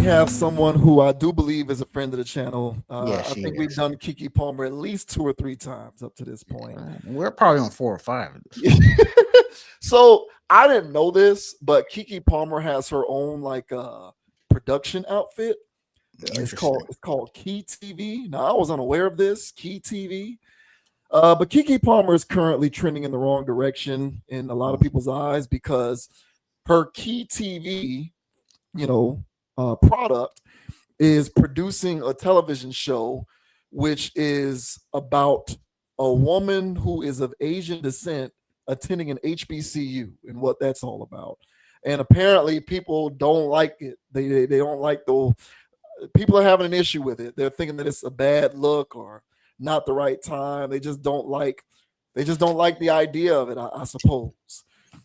have someone who I do believe is a friend of the channel. Yeah, I she think we've is. done Keke Palmer at least 2 or 3 times up to this point. We're probably on 4 or 5 at this point. So I didn't know this, but Keke Palmer has her own like production outfit. Interesting. It's called Key TV. Now I was unaware of this Key TV, but Keke Palmer is currently trending in the wrong direction in a lot of people's eyes because her Key TV, you know, product is producing a television show which is about a woman who is of Asian descent attending an HBCU and what that's all about. And apparently people don't like it. They don't like the people are having an issue with it. They're thinking that it's a bad look or not the right time. They just don't like the idea of it, I suppose.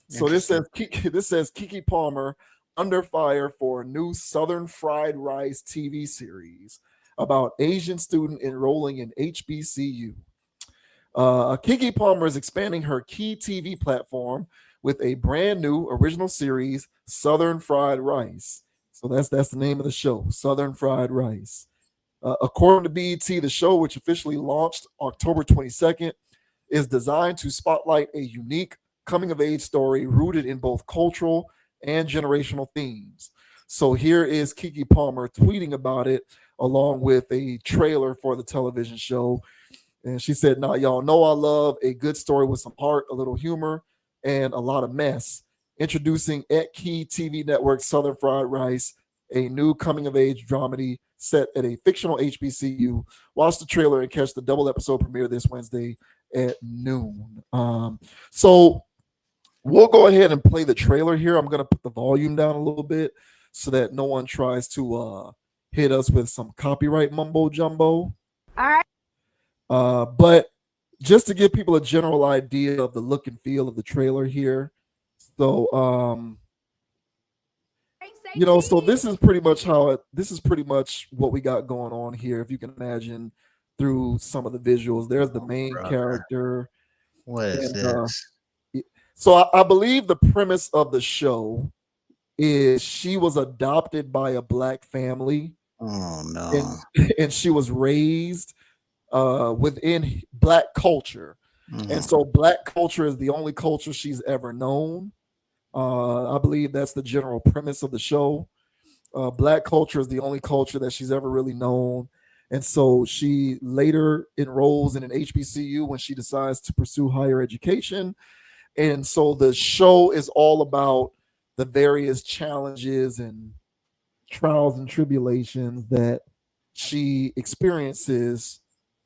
So Interesting. This says Keke Palmer under fire for a new Southern Fried Rice TV series about Asian student enrolling in HBCU. Keke Palmer is expanding her Key TV platform with a brand new original series, Southern Fried Rice. So that's the name of the show, Southern Fried Rice. According to BET, the show, which officially launched October 22nd, is designed to spotlight a unique coming of age story rooted in both cultural and generational themes. So here is Keke Palmer tweeting about it along with a trailer for the television show. And she said, "Now, y'all know I love a good story with some heart, a little humor, and a lot of mess. Introducing at Key TV Network Southern Fried Rice, a new coming of age dramedy set at a fictional HBCU. Watch the trailer and catch the double episode premiere this Wednesday at noon." So we'll go ahead and play the trailer here. I'm going to put the volume down a little bit so that no one tries to hit us with some copyright mumbo jumbo. All right. But just to give people a general idea of the look and feel of the trailer here. So, so this is pretty much what we got going on here. If you can imagine through some of the visuals, there's the main character. What is And, this? So I believe the premise of the show is she was adopted by a black family. Oh no. And she was raised within black culture. And so black culture is the only culture she's ever known. I believe that's the general premise of the show. Black culture is the only culture that she's ever really known. And so she later enrolls in an HBCU when she decides to pursue higher education. And so the show is all about the various challenges and trials and tribulations that she experiences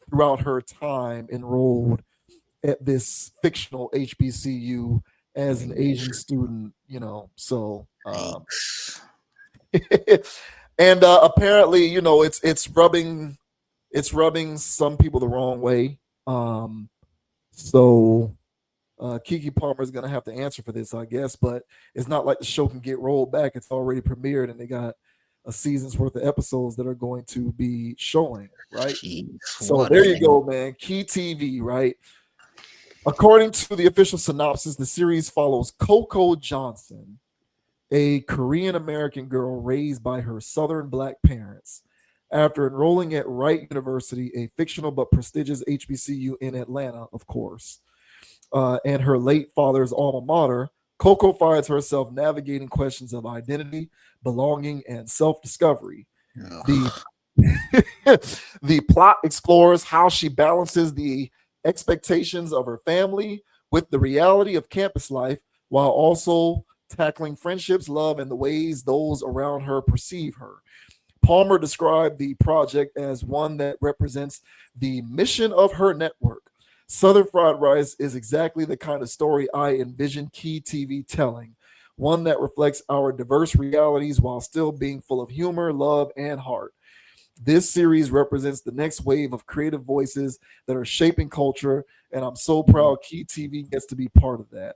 throughout her time enrolled at this fictional HBCU as an Asian student, So, and apparently, it's rubbing some people the wrong way. So Keke Palmer is going to have to answer for this, I guess. But it's not like the show can get rolled back. It's already premiered, and they got a season's worth of episodes that are going to be showing, right? Jeez, so there you go, man. Key TV, right? According to the official synopsis, the series follows Coco Johnson, a Korean American girl raised by her Southern black parents. After enrolling at Wright University, a fictional but prestigious HBCU in Atlanta, of course, and her late father's alma mater, Coco finds herself navigating questions of identity, belonging, and self-discovery. The plot explores how she balances the expectations of her family with the reality of campus life while also tackling friendships, love, and the ways those around her perceive her. Palmer described the project as one that represents the mission of her network. Southern Fried Rice is exactly the kind of story I envision Key TV telling, one that reflects our diverse realities while still being full of humor, love, and heart. This series represents the next wave of creative voices that are shaping culture, and I'm so proud Key TV gets to be part of that.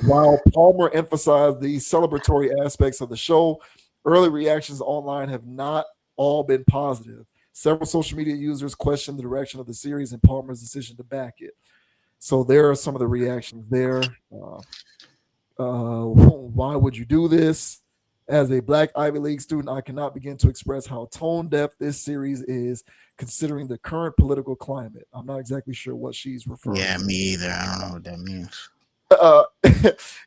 While Palmer emphasized the celebratory aspects of the show, early reactions online have not all been positive. Several social media users questioned the direction of the series and Palmer's decision to back it. So there are some of the reactions there. Why would you do this? As a Black Ivy League student, I cannot begin to express how tone deaf this series is, considering the current political climate. I'm not exactly sure what she's referring Yeah, to. me either. I don't know what that means.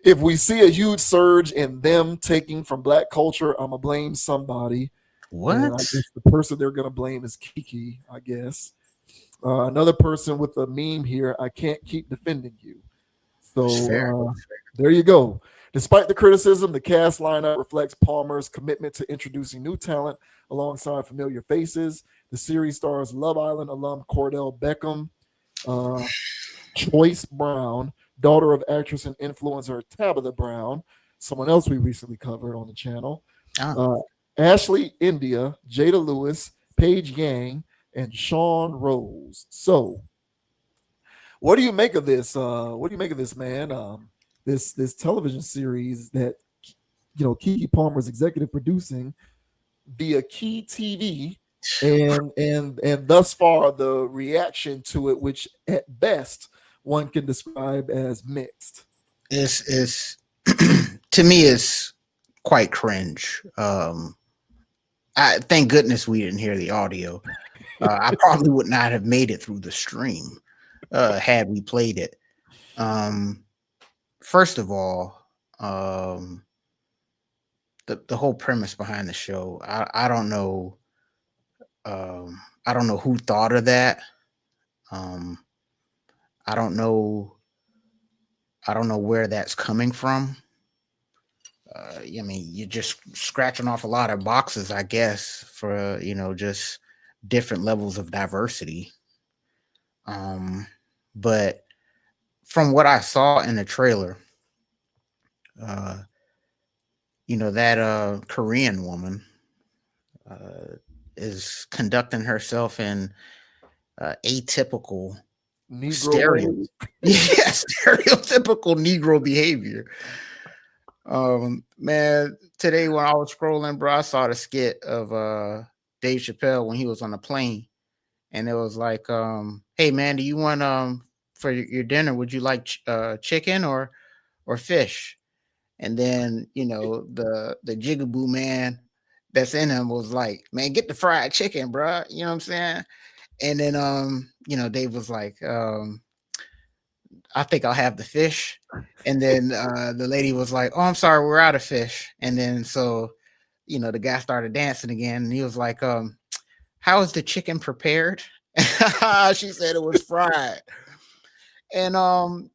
If we see a huge surge in them taking from Black culture, I'm gonna blame somebody, and I What? guess the person they're gonna blame is Kiki. I guess another person with a meme here. I can't keep defending you. It's So fair. there you go. Despite the criticism, the cast lineup reflects Palmer's commitment to introducing new talent alongside familiar faces. The series stars Love Island alum Cordell Beckham, uh, Choice Brown, daughter of actress and influencer Tabitha Brown, someone else we recently covered on the channel, Oh, uh, Ashley India, Jada Lewis, Paige Yang, and Sean Rose. So, what do you make of this? What do you make of this, man? This television series that Keke Palmer is executive producing via Key TV, and thus far the reaction to it, which at best one can describe as mixed. it's to me it's quite cringe. I thank goodness we didn't hear the audio. I probably would not have made it through the stream had we played it. Um, First of all, um, the whole premise behind the show, I don't know. I don't know who thought of that. Um, I don't know. I don't know where that's coming from. I mean, you're just scratching off a lot of boxes, I guess, for just different levels of diversity. Um, but from what I saw in the trailer, uh, that Korean woman uh, is conducting herself in atypical Negro stereo, ways. yeah, stereotypical Negro behavior. Man, today when I was scrolling, bro, I saw the skit of Dave Chappelle when he was on the plane, and it was like, "Hey, man, do you want for your dinner? Would you like chicken or fish?" And then the jigaboo man that's in him was like, "Man, get the fried chicken, bro." You know what I'm saying? And then Dave was like, "I think I'll have the fish." And then the lady was like, "Oh, I'm sorry, we're out of fish." And then so the guy started dancing again, and he was like, "How is the chicken prepared?" She said it was fried. And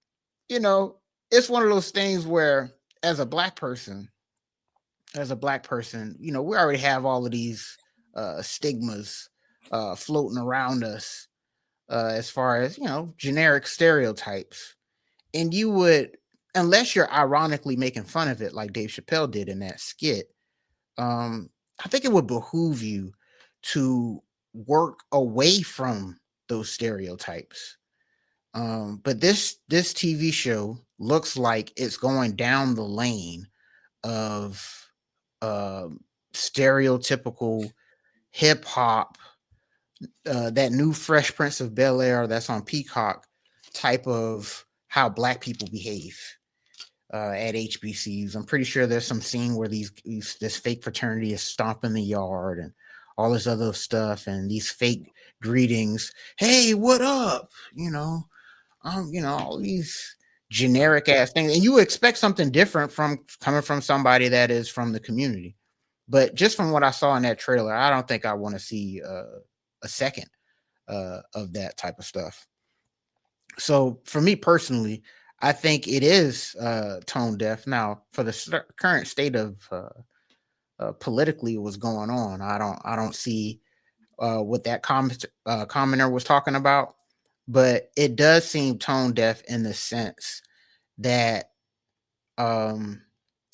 you know, it's one of those things where as a black person, we already have all of these stigmas floating around us as far as, generic stereotypes. And you would, unless you're ironically making fun of it like Dave Chappelle did in that skit, um, I think it would behoove you to work away from those stereotypes. But this TV show looks like it's going down the lane of uh, stereotypical hip hop, that new Fresh Prince of Bel Air that's on Peacock type of how black people behave at HBCUs. I'm pretty sure there's some scene where this fake fraternity is stomping the yard and all this other stuff, and these fake greetings. Hey, what up? All these generic ass things, and you expect something different from coming from somebody that is from the community. But just from what I saw in that trailer, I don't think I want to see a second of that type of stuff. So for me personally, I think it is tone deaf. Now, for the current state of politically what's going on, I don't see what that commenter was talking about, but it does seem tone deaf in the sense that um,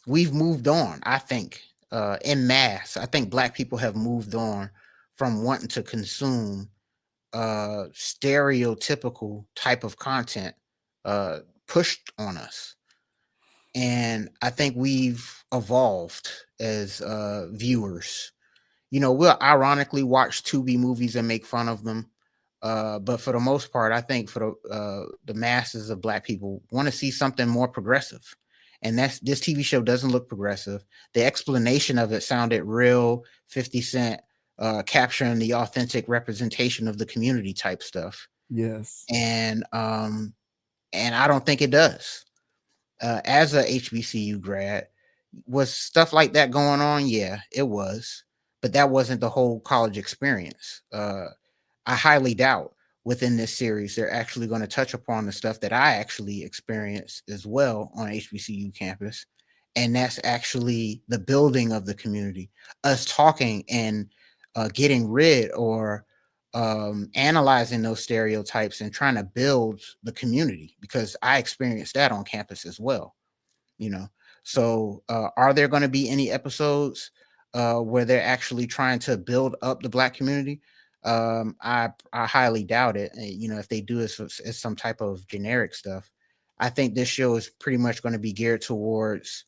we've moved on. I think in mass, I think black people have moved on from wanting to consume stereotypical type of content pushed on us. And I think we've evolved as viewers. We'll ironically watch Tubi movies and make fun of them. But for the most part, I think for the masses of black people want to see something more progressive. And this TV show doesn't look progressive. The explanation of it sounded real 50 Cent, capturing the authentic representation of the community type stuff. Yes. And I don't think it does. As a HBCU grad, was stuff like that going on? Yeah, it was, but that wasn't the whole college experience. I highly doubt within this series they're actually going to touch upon the stuff that I actually experienced as well on HBCU campus, and that's actually the building of the community, us talking and getting rid or analyzing those stereotypes and trying to build the community, because I experienced that on campus as well, you know. So are there going to be any episodes where they're actually trying to build up the black community? I highly doubt it. You know, if they do, it's some type of generic stuff. I think this show is pretty much going to be geared towards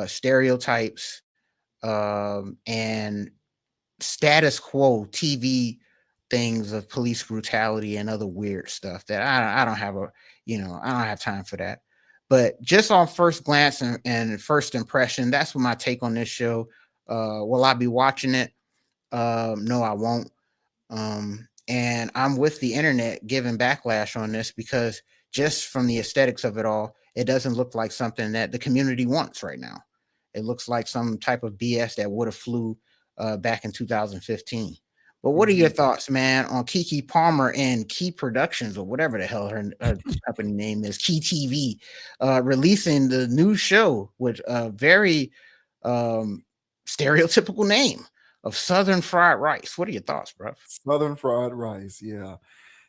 stereotypes and status quo TV things of police brutality and other weird stuff that I don't have a, you know, I don't have time for that. But just on first glance and first impression, that's what my take on this show. Will I be watching it? No, I won't. And I'm with the internet giving backlash on this because just from the aesthetics of it all, it doesn't look like something that the community wants right now. It looks like some type of BS that would have flew back in 2015. But what are your Mhm. thoughts, man, on Keke Palmer and Key Productions, or whatever the hell her company name is, Key TV, releasing the new show with a very um, stereotypical name of Southern Fried Rice? What are your thoughts, bro? Southern fried rice. Yeah.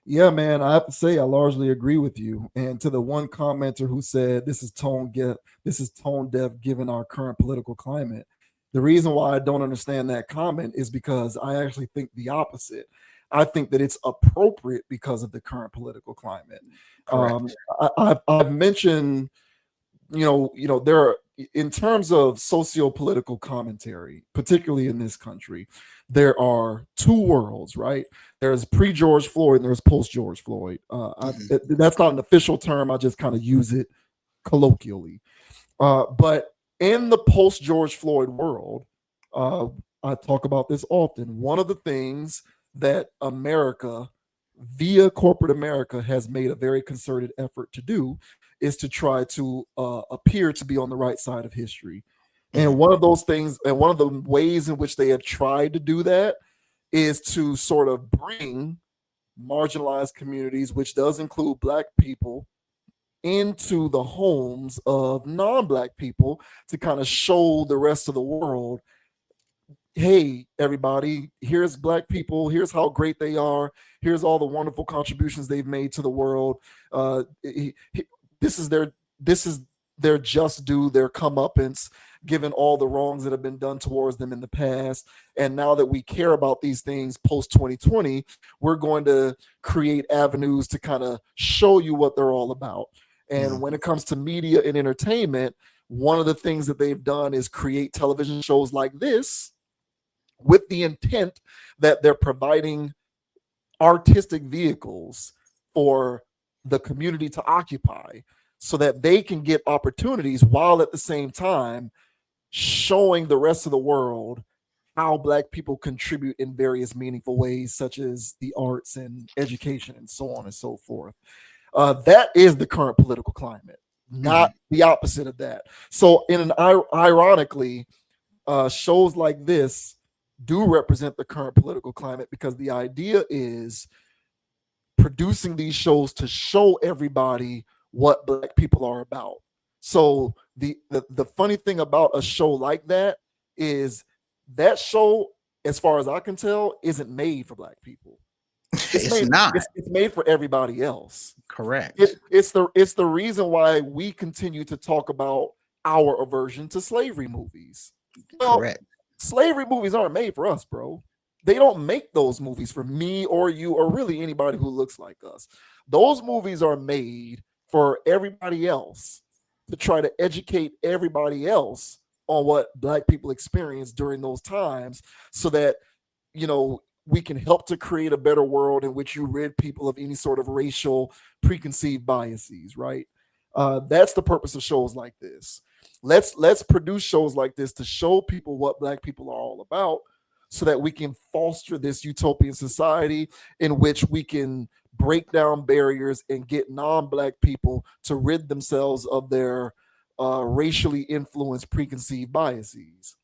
Yeah, man, I have to say I largely agree with you. And to the one commenter who said this is tone deaf given our current political climate. The reason why I don't understand that comment is because I actually think the opposite. I think that it's appropriate because of the current political climate. Um, Correct. I've mentioned, there are, in terms of socio-political commentary, particularly in this country, there are two worlds, right? There's pre-George Floyd and there's post-George Floyd. Hmm. That's not an official term. I just kind of use it colloquially. But in the post-George Floyd world, uh, I talk about this often. One of the things that America, via corporate America, has made a very concerted effort to do is to try to appear to be on the right side of history. And Hmm. one of those things, and one of the ways in which they have tried to do that is to sort of bring marginalized communities, which does include Black people, into the homes of non-Black people to kind of show the rest of the world, hey, everybody, here's Black people, here's how great they are, here's all the wonderful contributions they've made to the world. This is their just due, their comeuppance, given all the wrongs that have been done towards them in the past. And now that we care about these things post 2020, we're going to create avenues to kind of show you what they're all about. And Hmm. when it comes to media and entertainment, one of the things that they've done is create television shows like this with the intent that they're providing artistic vehicles for the community to occupy so that they can get opportunities while at the same time showing the rest of the world how Black people contribute in various meaningful ways, such as the arts and education and so on and so forth. That is the current political climate, not Hmm. the opposite of that. So, ironically, shows like this do represent the current political climate because the idea is producing these shows to show everybody what Black people are about. So the funny thing about a show like that is that show, as far as I can tell, isn't made for Black people. It's It's made not. it's made for everybody else. Correct. It's the reason why we continue to talk about our aversion to slavery movies. Well, Correct. slavery movies aren't made for us, bro. They don't make those movies for me or you or really anybody who looks like us. Those movies are made for everybody else to try to educate everybody else on what Black people experienced during those times so that, we can help to create a better world in which you rid people of any sort of racial preconceived biases, right? That's the purpose of shows like this. Let's produce shows like this to show people what black people are all about, so that we can foster this utopian society in which we can break down barriers and get non-black people to rid themselves of their racially influenced preconceived biases.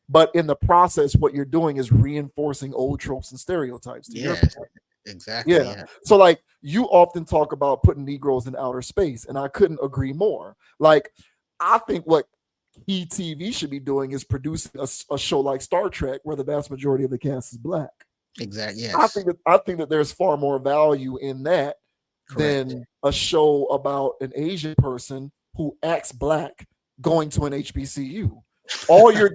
But in the process, what you're doing is reinforcing old tropes and stereotypes, to your Yes, point. exactly. Yeah. Yeah. So like you often talk about putting Negroes in outer space, and I couldn't agree more. Like I think what key TV should be doing is producing a show like Star Trek, where the vast majority of the cast is black. Exactly. I Yes. think that I think that there's far more value in that Correct. than a show about an Asian person who acts black going to an HBCU. All you're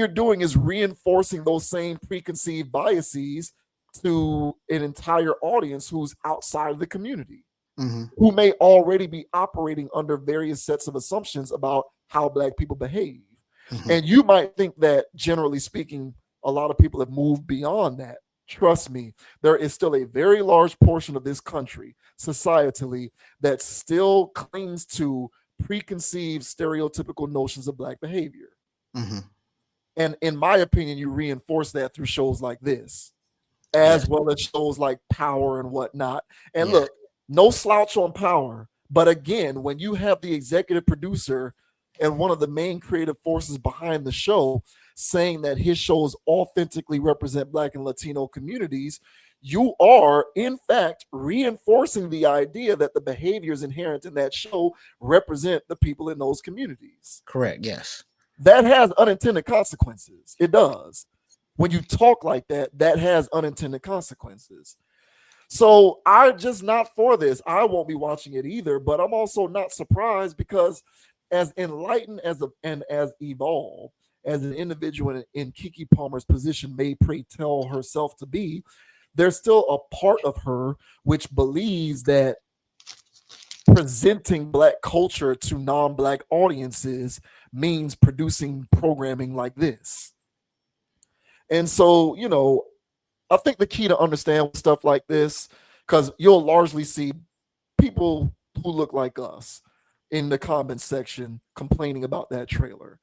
doing is reinforcing those same preconceived biases to an entire audience who's outside of the community, Hmm. who may already be operating under various sets of assumptions about how black people behave. Hmm. And you might think that, generally speaking, a lot of people have moved beyond that. Trust me, there is still a very large portion of this country, societally, that still clings to preconceived, stereotypical notions of black behavior. Hmm. And in my opinion, you reinforce that through shows like this, Yes. as well as shows like Power and whatnot. And Yes. look, no slouch on Power. But again, when you have the executive producer and one of the main creative forces behind the show saying that his shows authentically represent Black and Latino communities, you are, in fact, reinforcing the idea that the behaviors inherent in that show represent the people in those communities. Correct. Yes. That has unintended consequences. It does. When you talk like that, that has unintended consequences. So I'm just not for this. I won't be watching it either, but I'm also not surprised because as enlightened and as evolved as an individual in Keke Palmer's position may pray tell herself to be, there's still a part of her which believes that presenting black culture to non-black audiences means producing programming like this. And so, I think the key to understand stuff like this, because you'll largely see people who look like us in the comments section complaining about that trailer.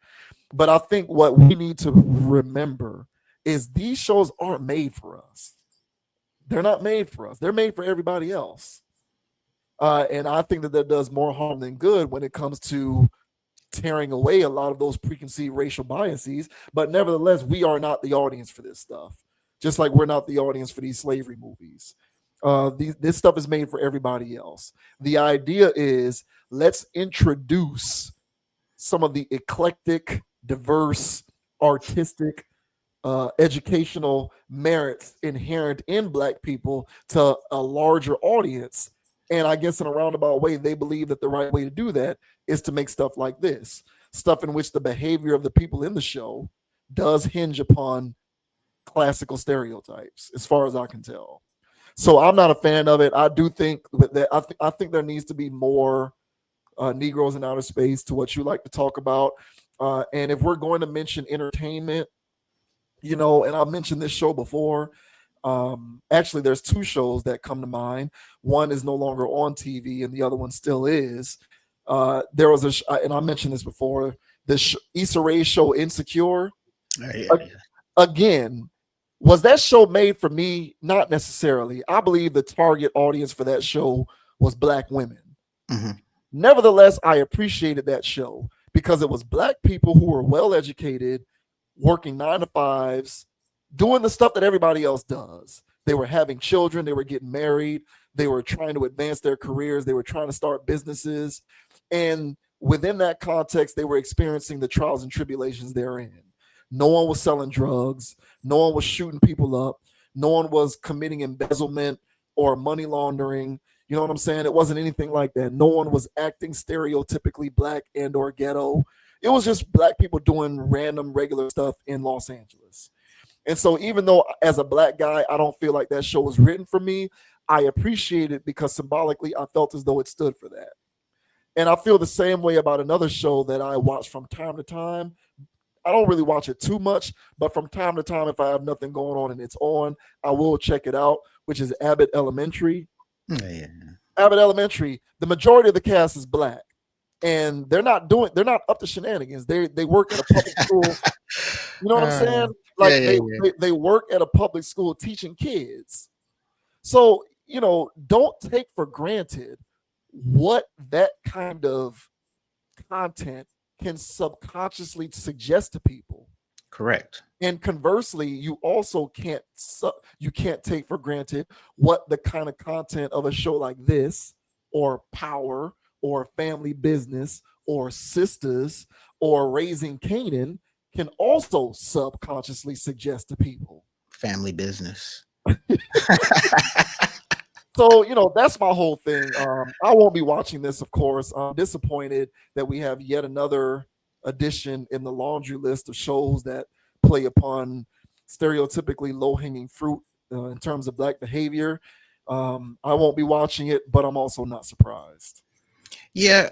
But I think what we need to remember is these shows aren't made for us. They're not made for us. They're made for everybody else. And I think that does more harm than good when it comes to tearing away a lot of those preconceived racial biases. But nevertheless, we are not the audience for this stuff, just like we're not the audience for these slavery movies. This stuff is made for everybody else. The idea is let's introduce some of the eclectic, diverse, artistic, educational merits inherent in black people to a larger audience. And I guess in a roundabout way, they believe that the right way to do that is to make stuff like this, stuff in which the behavior of the people in the show does hinge upon classical stereotypes, as far as I can tell. So I'm not a fan of it. I do think that I think there needs to be more Negroes in outer space, to what you like to talk about. And if we're going to mention entertainment, and I mentioned this show before. Actually, there's two shows that come to mind. One is no longer on TV, and the other one still is. There was and I mentioned this before. This Issa Rae's show Insecure. Yeah. A- Again, was that show made for me? Not necessarily. I believe the target audience for that show was black women. Hmm. Nevertheless, I appreciated that show because it was black people who were well educated, working 9 to 5s, doing the stuff that everybody else does. They were having children, they were getting married, they were trying to advance their careers, they were trying to start businesses. And within that context, they were experiencing the trials and tribulations therein. No one was selling drugs, no one was shooting people up, no one was committing embezzlement or money laundering. You know what I'm saying? It wasn't anything like that. No one was acting stereotypically black and or ghetto. It was just black people doing random regular stuff in Los Angeles. And so even though as a black guy, I don't feel like that show was written for me, I appreciate it because symbolically I felt as though it stood for that. And I feel the same way about another show that I watch from time to time. I don't really watch it too much, but from time to time, if I have nothing going on and it's on, I will check it out, which is Abbott Elementary. Yeah. Abbott Elementary, the majority of the cast is black, and they're not up to shenanigans. They work at a public school. You know what I'm Uh, saying? yeah, Like yeah, yeah. they work at a public school teaching kids. So, don't take for granted what that kind of content can subconsciously suggest to people. Correct. And conversely, you also you can't take for granted what the kind of content of a show like this, or Power, or Family Business, or Sisters, or Raising Canaan can also subconsciously suggest to people. Family business. So, that's my whole thing. I won't be watching this, of course. I'm disappointed that we have yet another addition in the laundry list of shows that play upon stereotypically low hanging fruit in terms of black behavior. I won't be watching it, but I'm also not surprised. Yeah.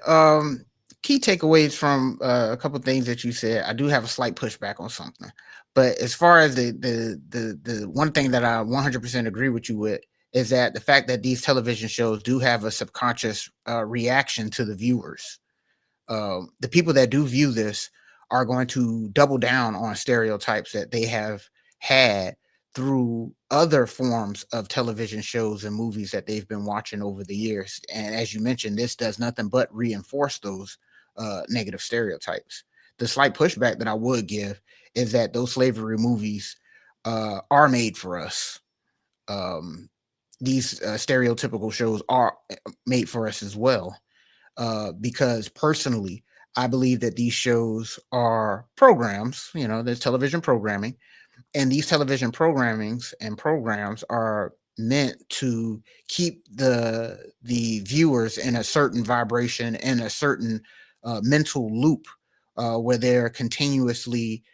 Key takeaways from a couple of things that you said. I do have a slight pushback on something, but as far as the one thing that I 100% agree with you with is that the fact that these television shows do have a subconscious reaction to the viewers. The people that do view this are going to double down on stereotypes that they have had through other forms of television shows and movies that they've been watching over the years. And as you mentioned, this does nothing but reinforce those negative stereotypes. The slight pushback that I would give is that those slavery movies are made for us. Um, these stereotypical shows are made for us as well, because personally, I believe that these shows are programs. There's television programming, and these television programmings and programs are meant to keep the viewers in a certain vibration and a certain mental loop, where they're continuously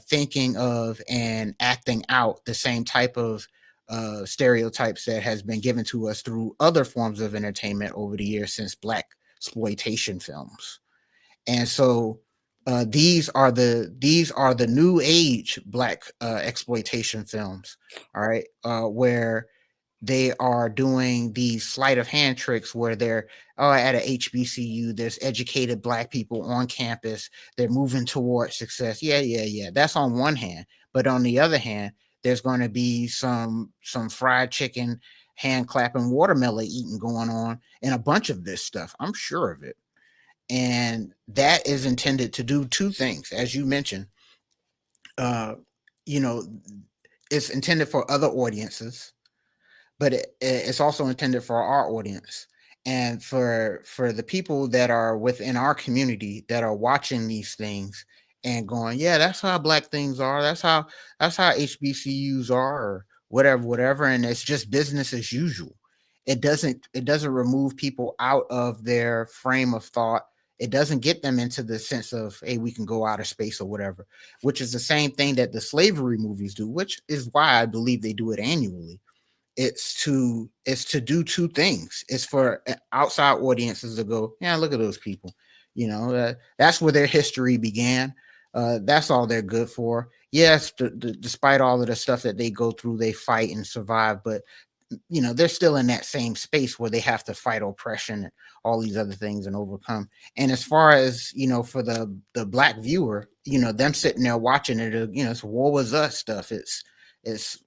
thinking of and acting out the same type of stereotypes that has been given to us through other forms of entertainment over the years since black exploitation films. And so these are the new age black exploitation films, all right, where they are doing these sleight of hand tricks where they're at a HBCU. There's educated black people on campus. They're moving towards success. Yeah, yeah, yeah. That's on one hand, but on the other hand, there's going to be some fried chicken, hand clapping, watermelon eating going on, and a bunch of this stuff. I'm sure of it, and that is intended to do two things, as you mentioned. Uh, you know, it's intended for other audiences, but it's also intended for our audience, and for the people that are within our community that are watching these things and going, yeah, that's how black things are, that's how HBCUs are, or whatever, and it's just business as usual. It doesn't remove people out of their frame of thought. It doesn't get them into the sense of, hey, we can go out of space or whatever, which is the same thing that the slavery movies do, which is why I believe they do it annually. It's to do two things. It's for outside audiences to go, yeah, look at those people. That's where their history began. That's all they're good for. Yes, despite all of the stuff that they go through, they fight and survive, but they're still in that same space where they have to fight oppression and all these other things and overcome. And as far as for the black viewer, them sitting there watching it, it's war was us stuff. It's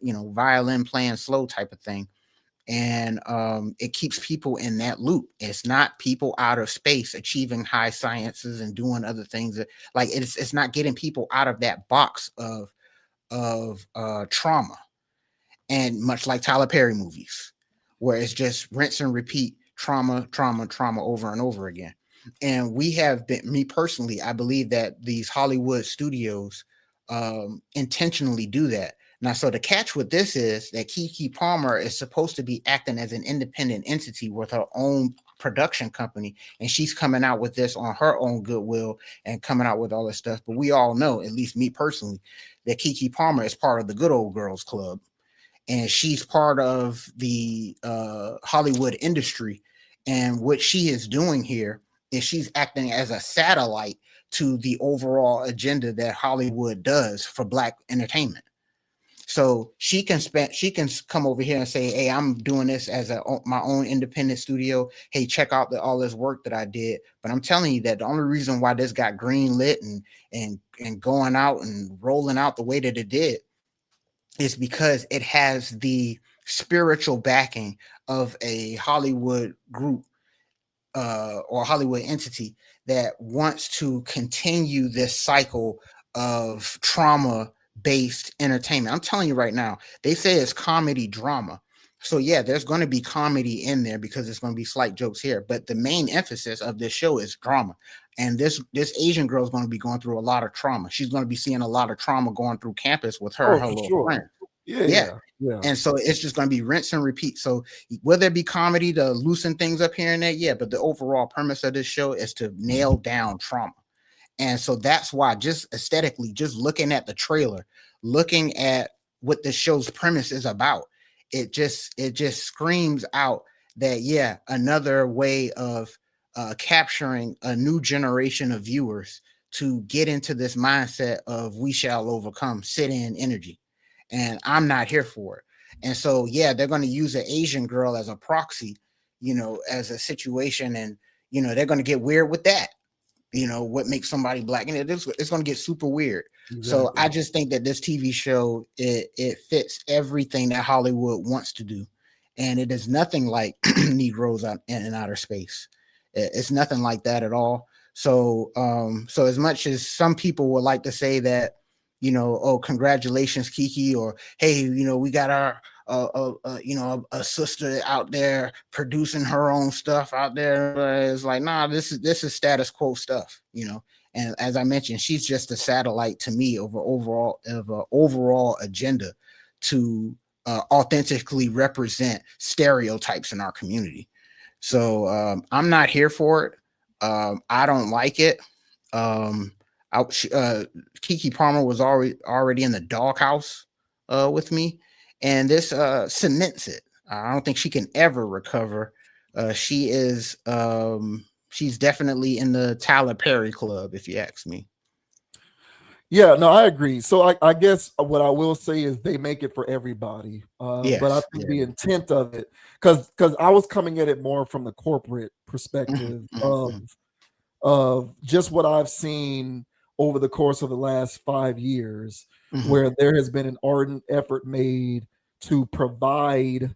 violin playing slow type of thing, and it keeps people in that loop. It's not people out of space achieving high sciences and doing other things like it's not getting people out of that box of trauma. And much like Tyler Perry movies, where it's just rinse and repeat trauma, trauma, trauma over and over again. And we have been, me personally, I believe that these Hollywood studios intentionally do that. Now, so the catch with this is that Keke Palmer is supposed to be acting as an independent entity with her own production company, and she's coming out with this on her own goodwill and coming out with all this stuff. But we all know, at least me personally, that Keke Palmer is part of the Good Old Girls Club, and she's part of the Hollywood industry. And what she is doing here is she's acting as a satellite to the overall agenda that Hollywood does for black entertainment. So she can come over here and say, hey, I'm doing this as my own independent studio. Hey, check out all this work that I did. But I'm telling you that the only reason why this got green lit and going out and rolling out the way that it did is because it has the spiritual backing of a Hollywood group or Hollywood entity that wants to continue this cycle of trauma based entertainment. I'm telling you right now, they say it's comedy drama. So yeah, there's going to be comedy in there because there's going to be slight jokes here, but the main emphasis of this show is drama. And this Asian girl is going to be going through a lot of trauma. She's going to be seeing a lot of trauma going through campus with Oh, her for little sure. friend. Yeah, Yeah. yeah, yeah. And so it's just going to be rinse and repeat. So will there be comedy to loosen things up here and there? Yeah, but the overall premise of this show is to nail down trauma. And so that's why, just aesthetically, just looking at the trailer, looking at what the show's premise is about, it just screams out that, yeah, another way of capturing a new generation of viewers to get into this mindset of we shall overcome, sit in energy. And I'm not here for it. And so yeah, they're going to use an Asian girl as a proxy, as a situation, and they're going to get weird with that. What makes somebody black, and it's going to get super weird. So Exactly. I just think that this TV show, it fits everything that Hollywood wants to do, and it is nothing like Negroes out in outer space. It's nothing like that at all. So as much as some people would like to say that, oh, congratulations, Keke, or hey, we got our a sister out there producing her own stuff out there. It's like, nah, this is status quo stuff. And as I mentioned, she's just a satellite to me of an overall agenda to authentically represent stereotypes in our community. So I'm not here for it. I don't like it. Um, Keke Palmer was already in the doghouse with me, and this cements it. I don't think she can ever recover. She's definitely in the Tyler Perry club, if you ask me. Yeah, no, I agree. So I guess what I will say is they make it for everybody. But I Yes, think yeah. the intent of it, because I was coming at it more from the corporate Mhm, perspective mhm, of mhm. just what I've seen over the course of the last 5 years, Mhm. where there has been an ardent effort made to provide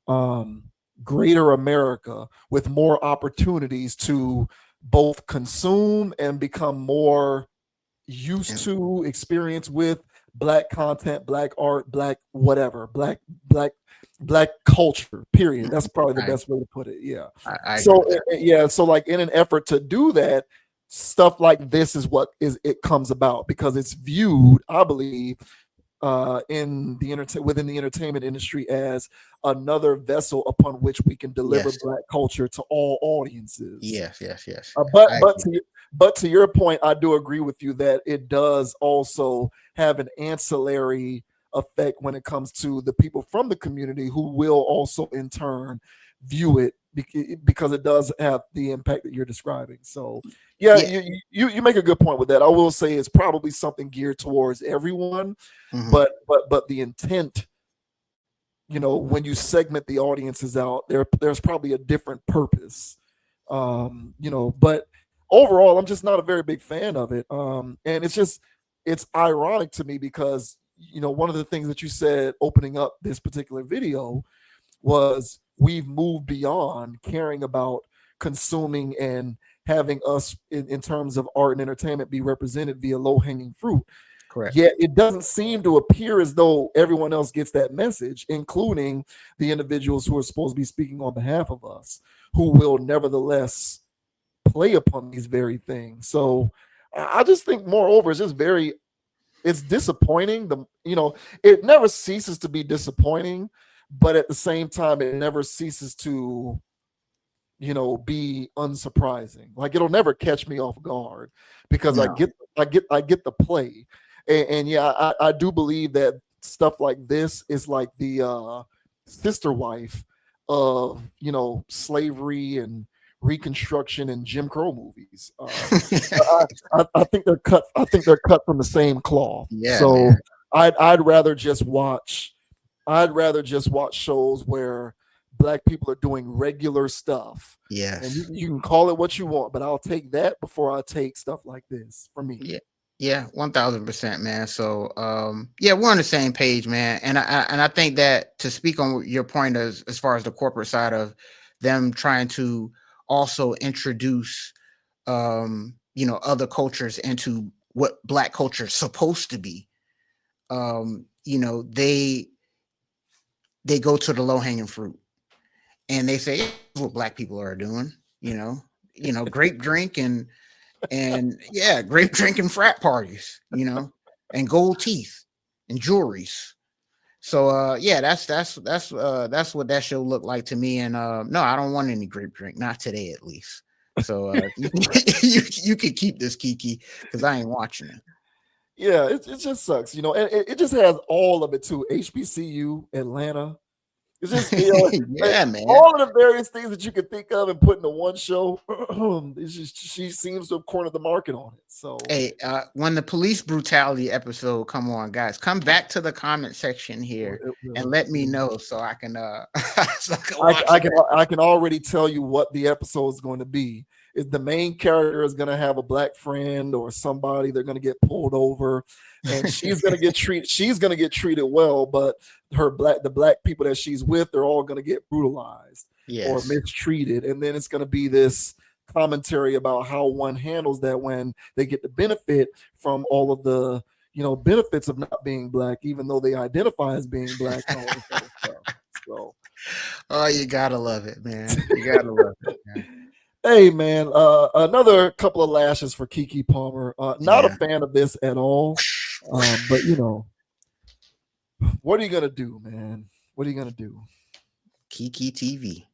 um, greater America with more opportunities to both consume and become more used And to, experience with black content, black art, black whatever, black culture, period. That's probably the I, best way to put it. Yeah. I agree So with that. yeah, so like in an effort to do that, stuff like this is what is it comes about because it's viewed, I believe, within the entertainment industry as another vessel upon which we can deliver Yes, black culture to all audiences. yes, yes, yes, Uh, yes. but I but agree. to but to your point, I do agree with you that it does also have an ancillary effect when it comes to the people from the community who will also in turn view it because it does have the impact that you're describing. So yeah, Yeah. you make a good point with that. I will say it's probably something geared towards everyone, Hmm. but the intent, when you segment the audiences out, there's probably a different purpose. But overall, I'm just not a very big fan of it. And it's ironic to me because one of the things that you said opening up this particular video was we've moved beyond caring about consuming and having us in terms of art and entertainment be represented via low hanging fruit. Correct. Yet it doesn't seem to appear as though everyone else gets that message, including the individuals who are supposed to be speaking on behalf of us, who will nevertheless play upon these very things. So I just think, moreover, it's disappointing. It never ceases to be disappointing, but at the same time, it never ceases to be unsurprising. Like it'll never catch me off guard because I No. get I get the play. And yeah, I do believe that stuff like this is like the sister wife of slavery and Reconstruction and Jim Crow movies. I think they're cut. I think they're cut from the same cloth. Yeah, So man. I'd rather just watch. I'd rather just watch shows where black people are doing regular stuff. And Yes. you can call it what you want, but I'll take that before I take stuff like this for me. Yeah. Yeah, 1000%, man. So, yeah, we're on the same page, man. And I think that to speak on your point as far as the corporate side of them trying to also introduce, other cultures into what Black culture is supposed to be. They go to the low hanging fruit and they say, "Yeah, this is what Black people are doing." Grape drink and yeah, grape drinking frat parties, and gold teeth and jewelries. So yeah, that's what that show looked like to me. And no, I don't want any grape drink, not today at least. So you can keep this, Kiki, because I ain't watching it. Yeah, it just sucks, and it just has all of it too. HBCU, Atlanta. It's just like Yeah, man. all of the various things that you could think of and put into one show. It's just she seems to have cornered the market on it. So Hey, when the police brutality episode come on, guys, come back to the comment section well, here it and will. let me know so I can so I can I, watch I it. can I can already tell you what the episode is going to be. Is the main character is going to have a black friend or somebody they're going to get pulled over, and she's going to get treated. She's going to get treated well, but the black people that she's with, they're all going to get brutalized or Yes. mistreated, and then it's going to be this commentary about how one handles that when they get the benefit from all of the benefits of not being black, even though they identify as being black and all this other stuff. So Oh, you gotta love it, man. You gotta love it, man. hey man, another couple of lashes for Keke Palmer. Not a Yeah. fan of this at all. But what are you gonna do, man? What are you gonna do? Kiki TV.